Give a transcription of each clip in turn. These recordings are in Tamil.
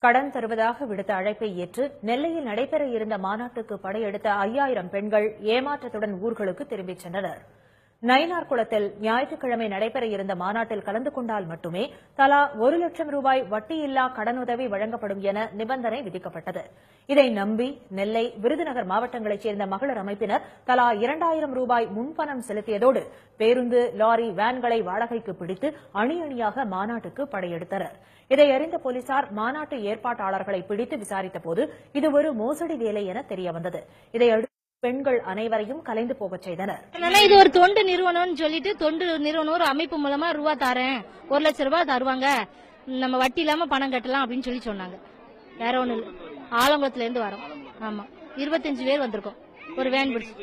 கடன் தருவதாக விடுத்த அழைப்பை ஏற்று நெல்லையில் நடைபெற இருந்த மாநாட்டுக்கு படையெடுத்த 5000 பெண்கள் ஏமாற்றத்துடன் ஊர்களுக்கு திரும்பிச் சென்றனர். நயினார்குளத்தில் ஞாயிற்றுக்கிழமை நடைபெற இருந்த மாநாட்டில் கலந்து கொண்டால் மட்டுமே தலா 1 லட்சம் ரூபாய் வட்டியில்லா கடனுதவி வழங்கப்படும் என நிபந்தனை விதிக்கப்பட்டது. இதை நம்பி நெல்லை, விருதுநகர் மாவட்டங்களைச் சேர்ந்த மகளிர் அமைப்பினர் தலா 2000 ரூபாய் முன்பணம் செலுத்தியதோடு பேருந்து, லாரி, வேன்களை வாடகைக்கு பிடித்து அணி அணியாக மாநாட்டுக்கு படையெடுத்தனர். இதை அறிந்த போலீசார் மாநாட்டு ஏற்பாட்டாளர்களை பிடித்து விசாரித்தபோது இது ஒரு மோசடி வேலை என தெரியவந்தது. இதையடுத்து பெண்கள் அனைவரையும் கலைந்து போகச் செய்தனர். இது ஒரு தொண்டு நிறுவனம்னு சொல்லிட்டு தொண்டு நிறுவனம் ஒரு அமைப்பு மூலமா ரூபா தரேன், 1 லட்சம் ரூபாய் தருவாங்க, நம்ம வட்டி இல்லாம பணம் கட்டலாம் அப்படின்னு சொல்லி சொன்னாங்க. வேற ஒண்ணு இல்ல, ஆலங்குளத்துல இருந்து வரோம். ஆமா, 25 பேர் வந்திருக்கோம் ஒரு வேன் பிடிச்சு.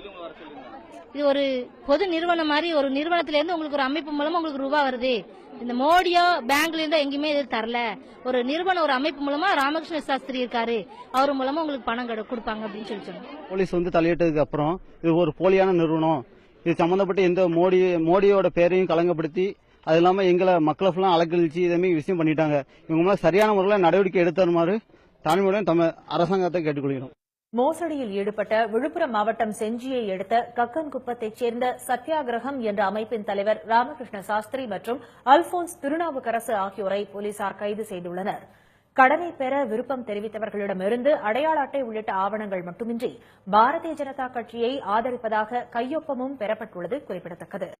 இது ஒரு பொது நிறுவனம் மாதிரி, ஒரு நிறுவனத்துல இருந்து உங்களுக்கு ஒரு அமைப்பு மூலமா உங்களுக்கு ரூபா வருது. இந்த மோடியோ பேங்க்ல இருந்தோ எங்கேயுமே இது தரல. ஒரு நிறுவனம், ஒரு அமைப்பு மூலமா ராமகிருஷ்ண சாஸ்திரி இருக்காரு, அவர் மூலமா உங்களுக்கு பணம் கொடுப்பாங்க அப்படின்னு சொல்லி சொன்னாங்க. போலீஸ் தலையிட்டதுக்கு அப்புறம் இது ஒரு போலியான நிறுவனம், இது சம்பந்தப்பட்ட எந்த மோடியோட பேரையும் கலங்கப்படுத்தி, அது இல்லாம எங்களை மக்களை ஃபுல்லா அலக்கழிச்சு இதே விஷயம் பண்ணிட்டாங்க. இவங்க மேல சரியான முறையில் நடவடிக்கை எடுத்தருமாறு தாழ்மையுடன் அரசாங்கத்தை கேட்டுக்கொள்கிறோம். மோசடியில் ஈடுபட்ட விழுப்புரம் மாவட்டம் செஞ்சியை அடுத்த கக்கன்குப்பத்தைச் சேர்ந்த சத்தியாகிரகம் என்ற அமைப்பின் தலைவர் ராமகிருஷ்ண சாஸ்திரி மற்றும் அல்போன்ஸ் திருநாவுக்கரசு ஆகியோரை போலீசார் கைது செய்துள்ளனர். கடனை பெற விருப்பம் தெரிவித்தவர்களிடமிருந்து அடையாள அட்டை உள்ளிட்ட ஆவணங்கள் மட்டுமின்றி பாரதிய ஜனதா கட்சியை ஆதரிப்பதாக கையொப்பமும் பெறப்பட்டுள்ளது குறிப்பிடத்தக்கது.